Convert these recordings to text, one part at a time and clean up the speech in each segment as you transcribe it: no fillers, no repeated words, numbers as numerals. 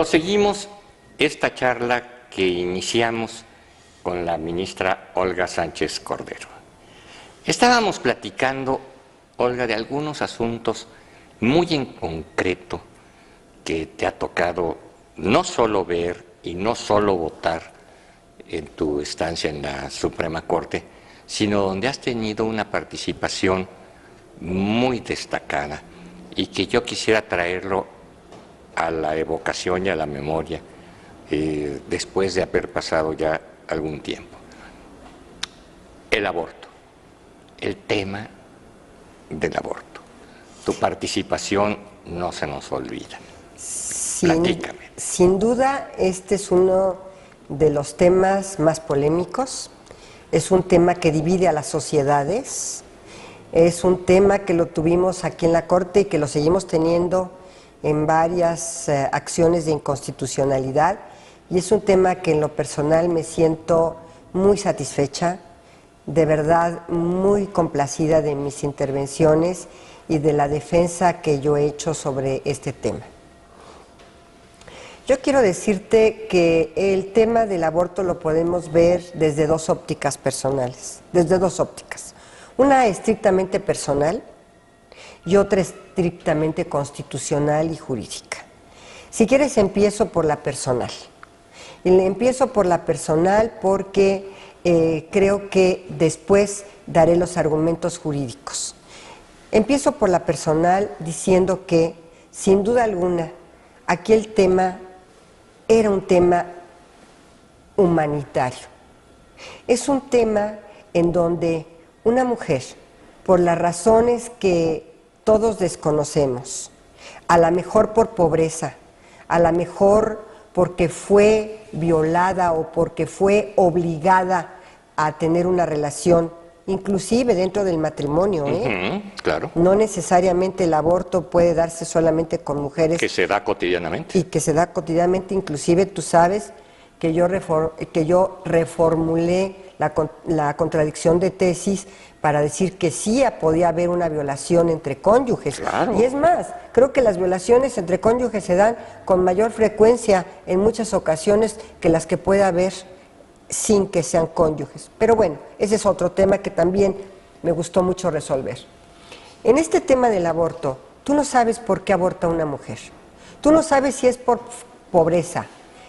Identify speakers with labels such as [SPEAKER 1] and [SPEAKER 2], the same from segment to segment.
[SPEAKER 1] Proseguimos esta charla que iniciamos con la ministra Olga Sánchez Cordero. Estábamos platicando, Olga, de algunos asuntos muy en concreto que te ha tocado no solo ver y no solo votar en tu estancia en la Suprema Corte, sino donde has tenido una participación muy destacada y que yo quisiera traerlo a la evocación y a la memoria después de haber pasado ya algún tiempo. El aborto, el tema del aborto. Tu participación no se nos olvida. Platícame.
[SPEAKER 2] Sin duda, este es uno de los temas más polémicos. Es un tema que divide a las sociedades. Es un tema que lo tuvimos aquí en la Corte y que lo seguimos teniendo en varias acciones de inconstitucionalidad. Y es un tema que en lo personal me siento muy satisfecha, de verdad muy complacida de mis intervenciones y de la defensa que yo he hecho sobre este tema. Yo quiero decirte que el tema del aborto lo podemos ver desde dos ópticas personales, desde dos ópticas. Una estrictamente personal y otra estrictamente constitucional y jurídica. Si quieres, empiezo por la personal. Y le empiezo por la personal porque creo que después daré los argumentos jurídicos. Empiezo por la personal diciendo que, sin duda alguna, aquí el tema era un tema humanitario. Es un tema en donde una mujer, por las razones que todos desconocemos, a lo mejor por pobreza, a lo mejor porque fue violada o porque fue obligada a tener una relación, inclusive dentro del matrimonio,
[SPEAKER 1] claro.
[SPEAKER 2] No necesariamente el aborto puede darse solamente con mujeres.
[SPEAKER 1] Que se da cotidianamente.
[SPEAKER 2] Y que se da cotidianamente, inclusive tú sabes que yo reformulé la contradicción de tesis para decir que sí podía haber una violación entre cónyuges.
[SPEAKER 1] Claro.
[SPEAKER 2] Y es más, creo que las violaciones entre cónyuges se dan con mayor frecuencia en muchas ocasiones que las que puede haber sin que sean cónyuges. Pero bueno, ese es otro tema que también me gustó mucho resolver. En este tema del aborto, tú no sabes por qué aborta una mujer. Tú no sabes si es por pobreza,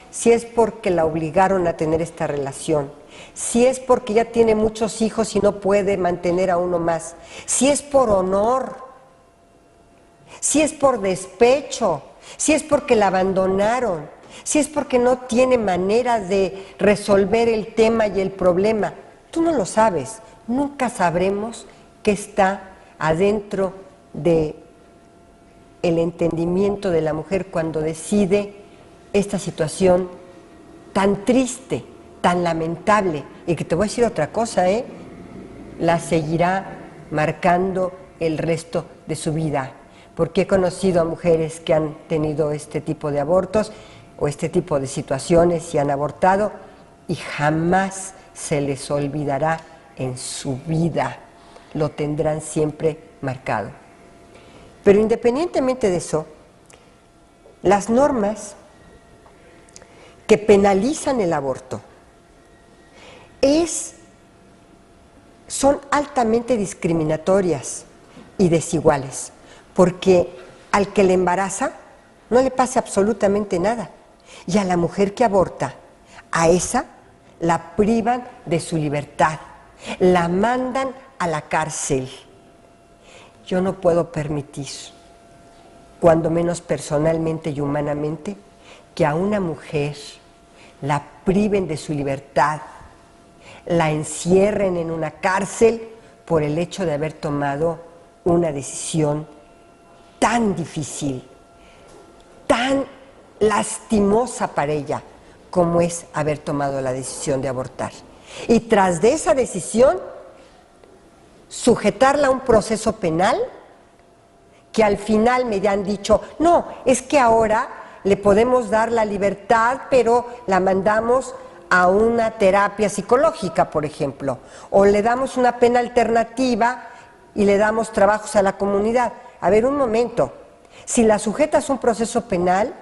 [SPEAKER 2] si es porque la obligaron a tener esta relación, si es porque ya tiene muchos hijos y no puede mantener a uno más, si es por honor, si es por despecho, si es porque la abandonaron, si es porque no tiene manera de resolver el tema y el problema. Tú no lo sabes, nunca sabremos qué está adentro de el entendimiento de la mujer cuando decide esta situación tan triste, tan lamentable, y que te voy a decir otra cosa, la seguirá marcando el resto de su vida, porque he conocido a mujeres que han tenido este tipo de abortos o este tipo de situaciones y han abortado y jamás se les olvidará en su vida, lo tendrán siempre marcado. Pero independientemente de eso, las normas que penalizan el aborto son altamente discriminatorias y desiguales, porque al que le embaraza no le pasa absolutamente nada, y a la mujer que aborta, a esa la privan de su libertad, la mandan a la cárcel. Yo no puedo permitir, cuando menos personalmente y humanamente, que a una mujer la priven de su libertad, la encierren en una cárcel por el hecho de haber tomado una decisión tan difícil, tan lastimosa para ella, como es haber tomado la decisión de abortar. Y tras de esa decisión, sujetarla a un proceso penal que al final me han dicho, no, es que ahora le podemos dar la libertad, pero la mandamos a una terapia psicológica, por ejemplo, o le damos una pena alternativa y le damos trabajos a la comunidad. A ver, un momento, si la sujetas a un proceso penal,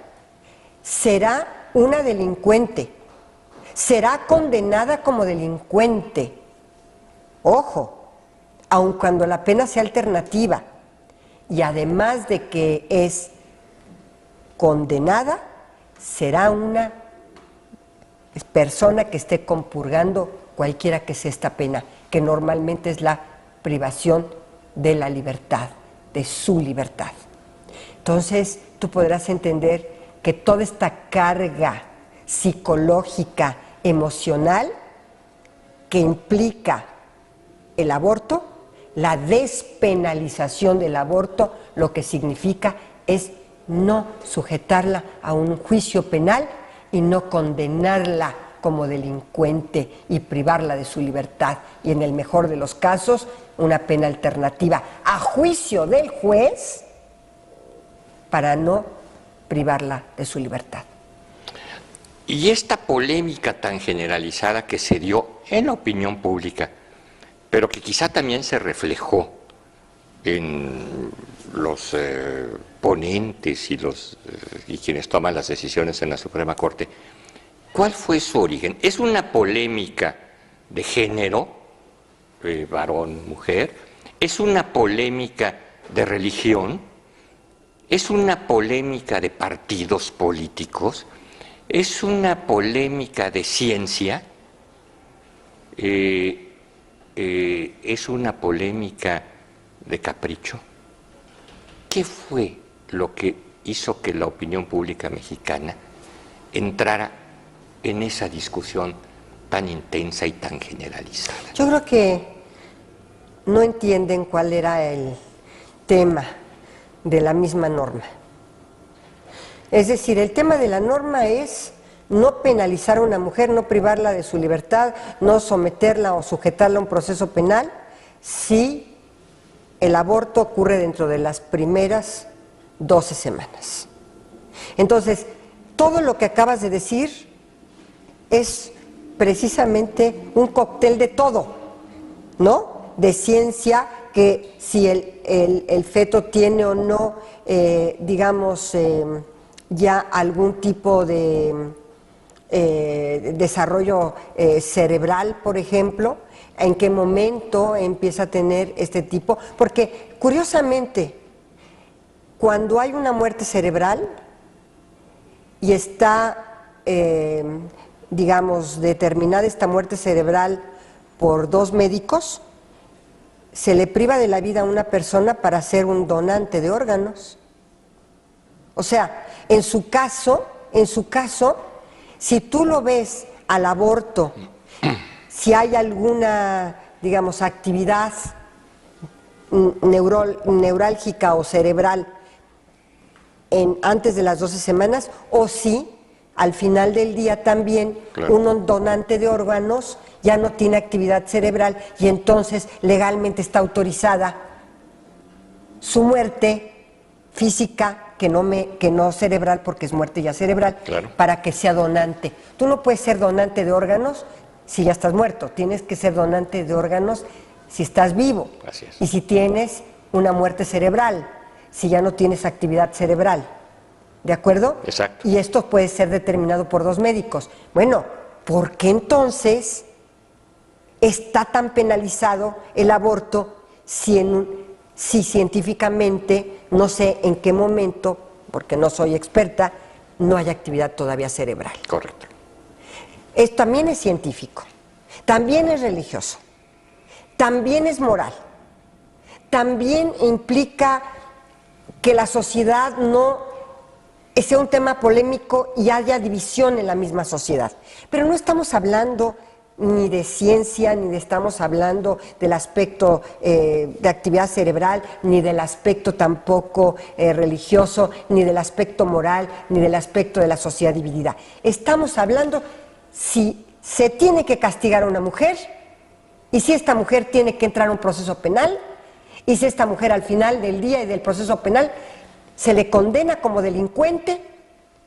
[SPEAKER 2] será una delincuente, será condenada como delincuente. Ojo, aun cuando la pena sea alternativa, y además de que es condenada, será una persona que esté compurgando cualquiera que sea esta pena, que normalmente es la privación de la libertad, de su libertad. Entonces, tú podrás entender que toda esta carga psicológica, emocional, que implica el aborto, la despenalización del aborto, lo que significa es no sujetarla a un juicio penal y no condenarla como delincuente y privarla de su libertad, y en el mejor de los casos, una pena alternativa a juicio del juez para no privarla de su libertad.
[SPEAKER 1] Y esta polémica tan generalizada que se dio en la opinión pública, pero que quizá también se reflejó en los ponentes y quienes toman las decisiones en la Suprema Corte, ¿cuál fue su origen? ¿Es una polémica de género, varón, mujer? ¿Es una polémica de religión? ¿Es una polémica de partidos políticos? ¿Es una polémica de ciencia? ¿Es una polémica de capricho? ¿Qué fue lo que hizo que la opinión pública mexicana entrara en esa discusión tan intensa y tan generalizada?
[SPEAKER 2] Yo creo que no entienden cuál era el tema de la misma norma. Es decir, el tema de la norma es no penalizar a una mujer, no privarla de su libertad, no someterla o sujetarla a un proceso penal si el aborto ocurre dentro de las primeras 12 semanas. Entonces, todo lo que acabas de decir es precisamente un cóctel de todo, ¿no? De ciencia, que si el feto tiene o no, ya algún tipo de desarrollo cerebral, por ejemplo, en qué momento empieza a tener este tipo, porque curiosamente, cuando hay una muerte cerebral y está, determinada esta muerte cerebral por 2 médicos, se le priva de la vida a una persona para ser un donante de órganos. O sea, en su caso, si tú lo ves al aborto, si hay alguna, actividad neurálgica o cerebral antes de las 12 semanas, o si al final del día también un donante de órganos ya no tiene actividad cerebral y entonces legalmente está autorizada su muerte física, que no cerebral, porque es muerte ya cerebral, para que sea donante. Tú no puedes ser donante de órganos si ya estás muerto, tienes que ser donante de órganos si estás vivo.
[SPEAKER 1] Así es.
[SPEAKER 2] Y si tienes una muerte cerebral, si ya no tienes actividad cerebral. ¿De acuerdo?
[SPEAKER 1] Exacto.
[SPEAKER 2] Y esto puede ser determinado por 2 médicos. Bueno, ¿por qué entonces está tan penalizado el aborto si científicamente, no sé en qué momento, porque no soy experta, no hay actividad todavía cerebral?
[SPEAKER 1] Correcto.
[SPEAKER 2] Esto también es científico, también es religioso, también es moral, también implica que la sociedad no sea un tema polémico y haya división en la misma sociedad. Pero no estamos hablando ni de ciencia, ni estamos hablando del aspecto de actividad cerebral, ni del aspecto tampoco religioso, ni del aspecto moral, ni del aspecto de la sociedad dividida. Estamos hablando si se tiene que castigar a una mujer, y si esta mujer tiene que entrar a un proceso penal, y si esta mujer al final del día y del proceso penal se le condena como delincuente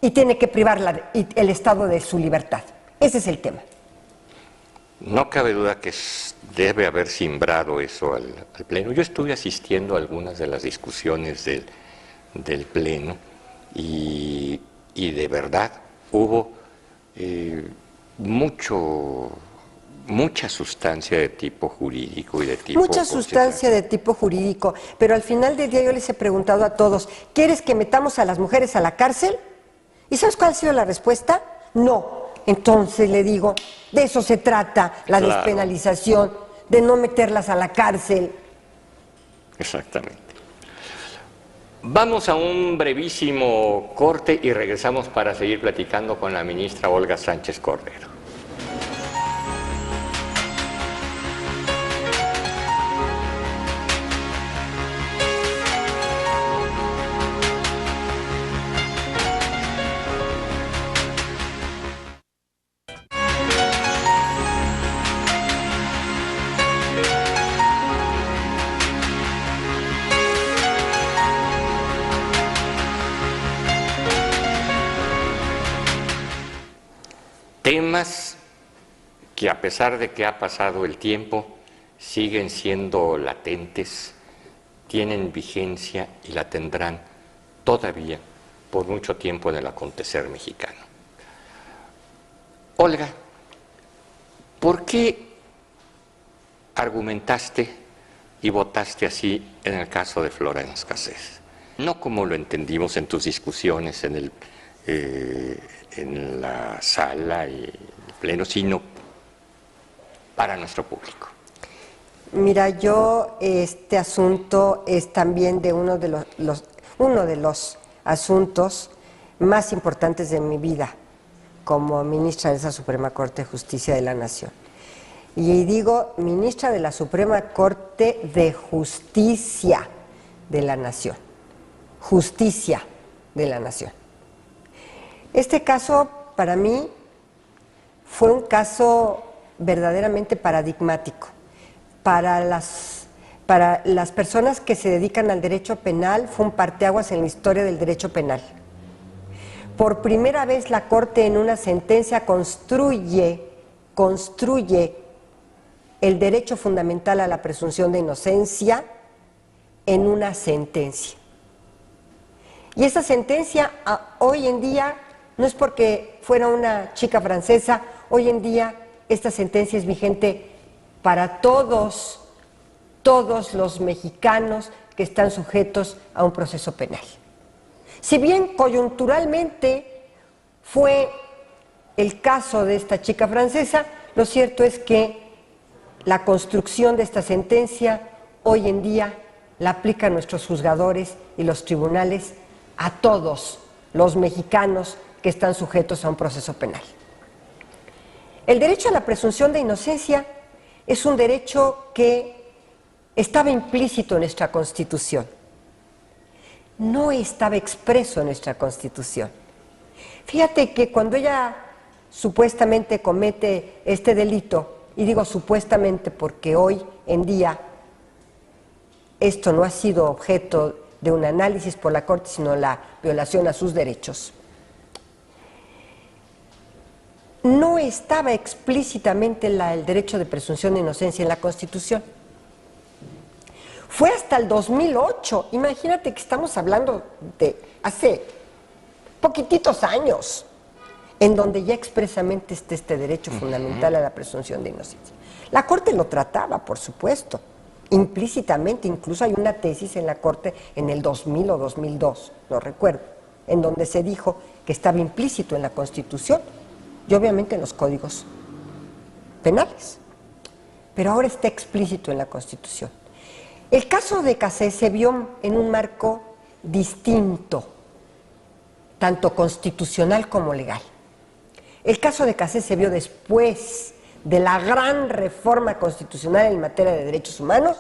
[SPEAKER 2] y tiene que privarla el Estado de su libertad. Ese es el tema.
[SPEAKER 1] No cabe duda que debe haber simbrado eso al Pleno. Yo estuve asistiendo a algunas de las discusiones del Pleno y y de verdad hubo mucha sustancia de tipo jurídico y de tipo
[SPEAKER 2] Mucha sustancia de tipo jurídico, pero al final del día yo les he preguntado a todos, ¿quieres que metamos a las mujeres a la cárcel? ¿Y sabes cuál ha sido la respuesta? No. Entonces le digo, de eso se trata, la
[SPEAKER 1] Claro.
[SPEAKER 2] despenalización, de no meterlas a la cárcel.
[SPEAKER 1] Exactamente. Vamos a un brevísimo corte y regresamos para seguir platicando con la ministra Olga Sánchez Cordero. Temas que a pesar de que ha pasado el tiempo, siguen siendo latentes, tienen vigencia y la tendrán todavía por mucho tiempo en el acontecer mexicano. Olga, ¿por qué argumentaste y votaste así en el caso de Florence Cassés? No como lo entendimos en tus discusiones en la sala y el pleno, sino para nuestro público.
[SPEAKER 2] Mira, yo este asunto es también de uno de los asuntos más importantes de mi vida como ministra de esa Suprema Corte de Justicia de la Nación. Y digo ministra de la Suprema Corte de Justicia de la Nación. Justicia de la Nación. Este caso para mí fue un caso verdaderamente paradigmático. Para las personas que se dedican al derecho penal fue un parteaguas en la historia del derecho penal. Por primera vez la Corte en una sentencia construye el derecho fundamental a la presunción de inocencia en una sentencia. Y esa sentencia hoy en día no es porque fuera una chica francesa, hoy en día esta sentencia es vigente para todos los mexicanos que están sujetos a un proceso penal. Si bien coyunturalmente fue el caso de esta chica francesa, lo cierto es que la construcción de esta sentencia hoy en día la aplican nuestros juzgadores y los tribunales a todos los mexicanos que están sujetos a un proceso penal. El derecho a la presunción de inocencia es un derecho que estaba implícito en nuestra Constitución. No estaba expreso en nuestra Constitución. Fíjate que cuando ella supuestamente comete este delito, y digo supuestamente porque hoy en día esto no ha sido objeto de un análisis por la Corte, sino la violación a sus derechos, no estaba explícitamente el derecho de presunción de inocencia en la Constitución. Fue hasta el 2008, imagínate que estamos hablando de hace poquititos años, en donde ya expresamente está este derecho fundamental a la presunción de inocencia. La Corte lo trataba, por supuesto, implícitamente, incluso hay una tesis en la Corte en el 2000 o 2002, no recuerdo, en donde se dijo que estaba implícito en la Constitución y obviamente en los códigos penales, pero ahora está explícito en la Constitución. El caso de Cassés se vio en un marco distinto, tanto constitucional como legal. El caso de Cassés se vio después de la gran reforma constitucional en materia de derechos humanos,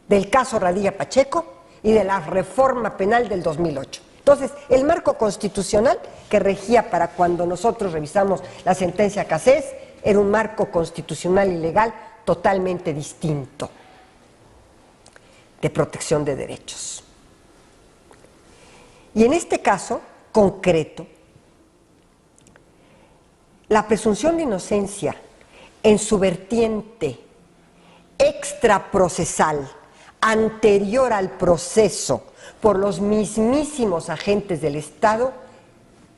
[SPEAKER 2] del caso Radilla Pacheco y de la reforma penal del 2008. Entonces, el marco constitucional que regía para cuando nosotros revisamos la sentencia Cassés era un marco constitucional y legal totalmente distinto de protección de derechos. Y en este caso concreto, la presunción de inocencia en su vertiente extraprocesal, anterior al proceso por los mismísimos agentes del Estado,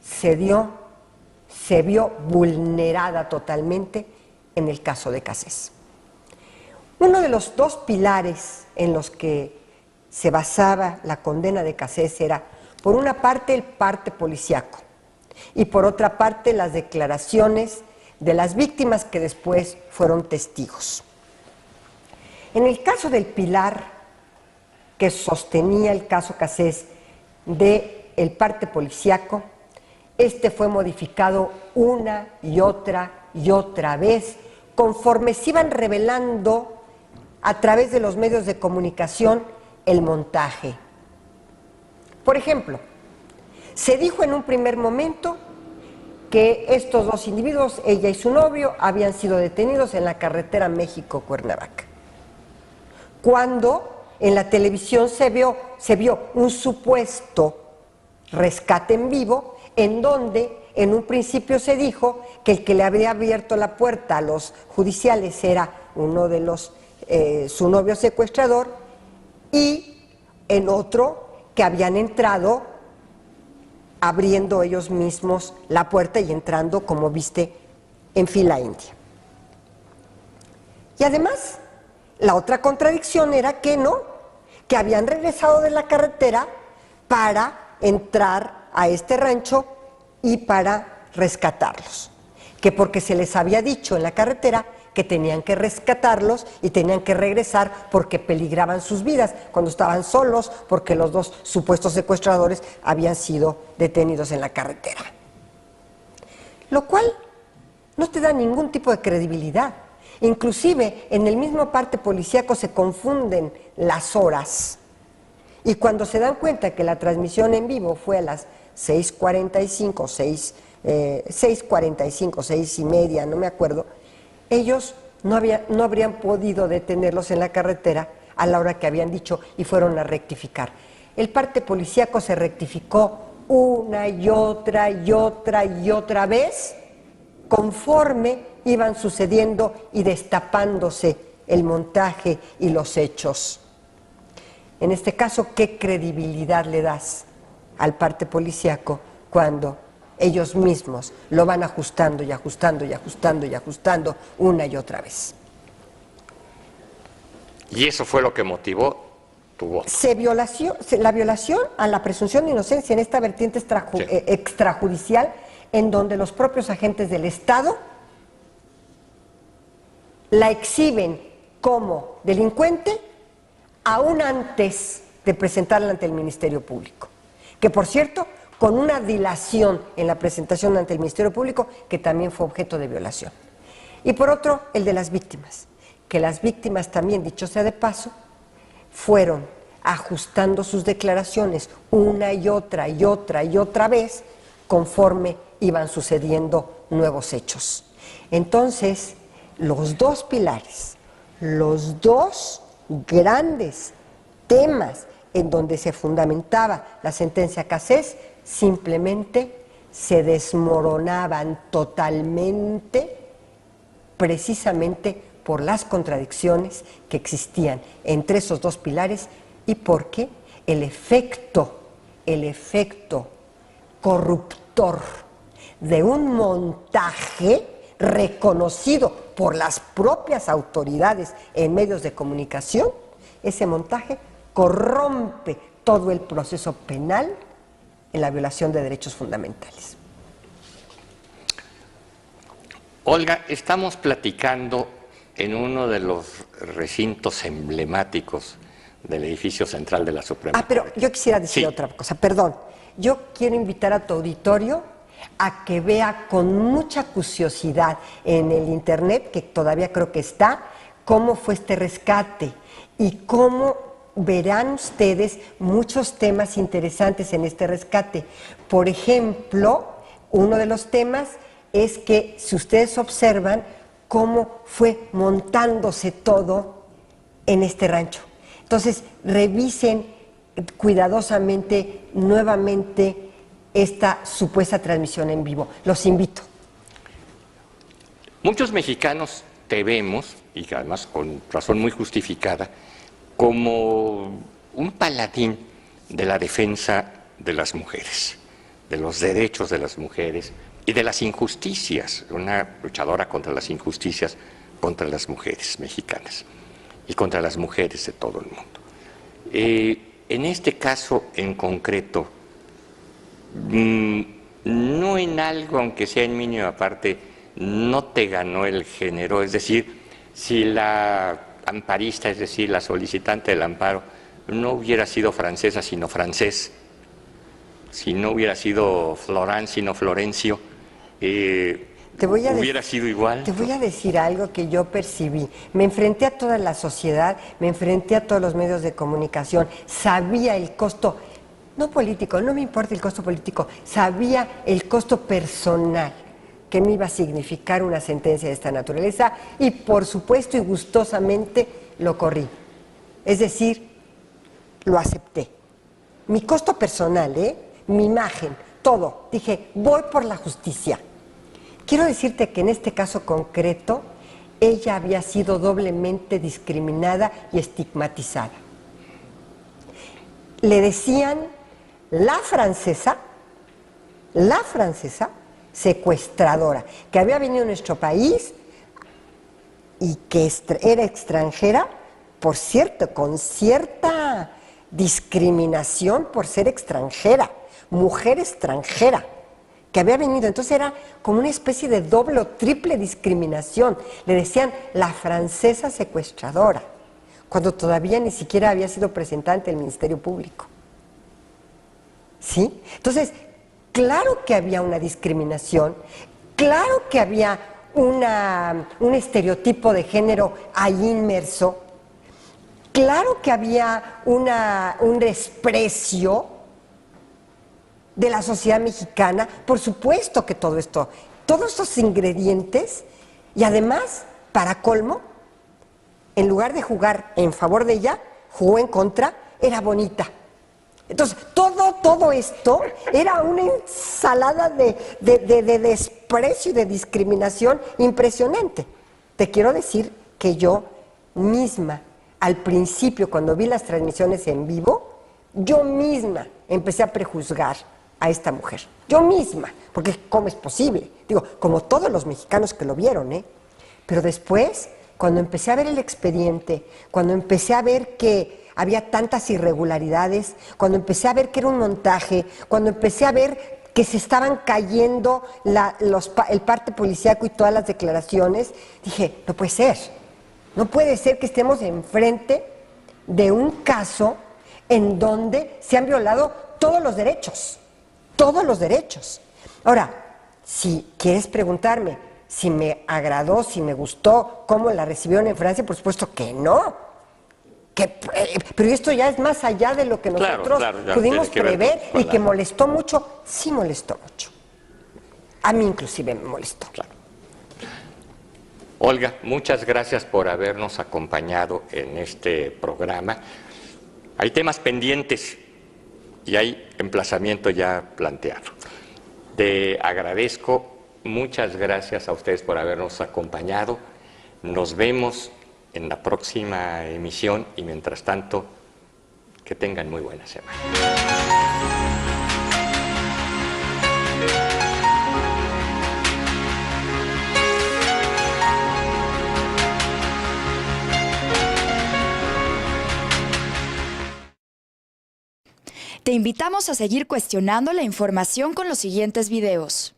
[SPEAKER 2] se vio vulnerada totalmente en el caso de Cassés. Uno de los dos pilares en los que se basaba la condena de Cassés era, por una parte, el parte policíaco y por otra parte, las declaraciones de las víctimas que después fueron testigos. En el caso del pilar que sostenía el caso Cassés del parte policíaco, este fue modificado una y otra vez, conforme se iban revelando a través de los medios de comunicación el montaje. Por ejemplo, se dijo en un primer momento que estos dos individuos, ella y su novio, habían sido detenidos en la carretera México-Cuernavaca, cuando en la televisión se vio un supuesto rescate en vivo, en donde en un principio se dijo que el que le había abierto la puerta a los judiciales era uno de los su novio secuestrador, y en otro que habían entrado abriendo ellos mismos la puerta y entrando, como viste, en fila india. Y además, la otra contradicción era que no, que habían regresado de la carretera para entrar a este rancho y para rescatarlos, que porque se les había dicho en la carretera que tenían que rescatarlos y tenían que regresar porque peligraban sus vidas cuando estaban solos, porque los dos supuestos secuestradores habían sido detenidos en la carretera. Lo cual no te da ningún tipo de credibilidad. Inclusive en el mismo parte policíaco se confunden las horas, y cuando se dan cuenta que la transmisión en vivo fue a las 6:45, 6:30, no me acuerdo, ellos no habrían podido detenerlos en la carretera a la hora que habían dicho y fueron a rectificar. El parte policíaco se rectificó una y otra vez conforme iban sucediendo y destapándose el montaje y los hechos. En este caso, ¿qué credibilidad le das al parte policíaco cuando ellos mismos lo van ajustando y ajustando una y otra vez?
[SPEAKER 1] Y eso fue lo que motivó tu voto.
[SPEAKER 2] La violación a la presunción de inocencia en esta vertiente extrajudicial, en donde los propios agentes del Estado la exhiben como delincuente aún antes de presentarla ante el Ministerio Público, que por cierto, con una dilación en la presentación ante el Ministerio Público, que también fue objeto de violación. Y por otro, el de las víctimas, que las víctimas también, dicho sea de paso, fueron ajustando sus declaraciones una y otra vez, conforme iban sucediendo nuevos hechos. Entonces, los dos pilares, los dos grandes temas en donde se fundamentaba la sentencia Cassés, simplemente se desmoronaban totalmente, precisamente por las contradicciones que existían entre esos dos pilares y porque el efecto corruptor de un montaje reconocido por las propias autoridades en medios de comunicación, ese montaje corrompe todo el proceso penal en la violación de derechos fundamentales.
[SPEAKER 1] Olga, estamos platicando en uno de los recintos emblemáticos del edificio central de la Suprema Corte.
[SPEAKER 2] Pero yo quisiera decir otra cosa, perdón. Yo quiero invitar a tu auditorio a que vea con mucha curiosidad en el internet, que todavía creo que está, cómo fue este rescate y cómo verán ustedes muchos temas interesantes en este rescate. Por ejemplo, uno de los temas es que, si ustedes observan, cómo fue montándose todo en este rancho. Entonces, revisen cuidadosamente nuevamente esta supuesta transmisión en vivo. Los invito.
[SPEAKER 1] Muchos mexicanos te vemos, y además con razón muy justificada, como un paladín de la defensa de las mujeres. de los derechos de las mujeres y de las injusticias, una luchadora contra las injusticias contra las mujeres mexicanas y contra las mujeres de todo el mundo. En este caso en concreto, no en algo, aunque sea en mínima parte, no te ganó el género, es decir, si la amparista, es decir, la solicitante del amparo, no hubiera sido francesa sino francés, si no hubiera sido Florán sino Florencio, hubiera sido igual.
[SPEAKER 2] Te voy a decir algo que yo percibí. Me enfrenté a toda la sociedad, me enfrenté a todos los medios de comunicación, sabía el costo, no político, no me importa el costo político, sabía el costo personal que me iba a significar una sentencia de esta naturaleza y por supuesto y gustosamente lo corrí. Es decir, lo acepté. Mi costo personal, mi imagen, todo. Dije, voy por la justicia. Quiero decirte que en este caso concreto, ella había sido doblemente discriminada y estigmatizada. Le decían la francesa secuestradora, que había venido a nuestro país y que era extranjera, por cierto, con cierta discriminación por ser extranjera, mujer extranjera, que había venido. Entonces era como una especie de doble o triple discriminación. Le decían la francesa secuestradora, cuando todavía ni siquiera había sido presentada ante el Ministerio Público. ¿Sí? Entonces, claro que había una discriminación, claro que había un estereotipo de género ahí inmerso, claro que había un desprecio de la sociedad mexicana, por supuesto que todo esto, todos estos ingredientes, y además, para colmo, en lugar de jugar en favor de ella, jugó en contra, era bonita. Entonces, todo esto era una ensalada de desprecio y de discriminación impresionante. Te quiero decir que yo misma, al principio, cuando vi las transmisiones en vivo, yo misma empecé a prejuzgar a esta mujer. Yo misma, porque ¿cómo es posible? Digo, como todos los mexicanos que lo vieron, Pero después, cuando empecé a ver el expediente, cuando empecé a ver que había tantas irregularidades, cuando empecé a ver que era un montaje, cuando empecé a ver que se estaban cayendo el parte policíaco y todas las declaraciones, dije, no puede ser que estemos enfrente de un caso en donde se han violado todos los derechos. Ahora, si quieres preguntarme si me agradó, si me gustó, cómo la recibieron en Francia, por supuesto que no. Pero esto ya es más allá de lo que nosotros pudimos prever y que molestó mucho. Sí molestó mucho. A mí inclusive me molestó.
[SPEAKER 1] Claro. Olga, muchas gracias por habernos acompañado en este programa. Hay temas pendientes y hay emplazamiento ya planteado. Te agradezco, muchas gracias a ustedes por habernos acompañado. Nos vemos en la próxima emisión y mientras tanto, que tengan muy buena semana.
[SPEAKER 3] Te invitamos a seguir cuestionando la información con los siguientes videos.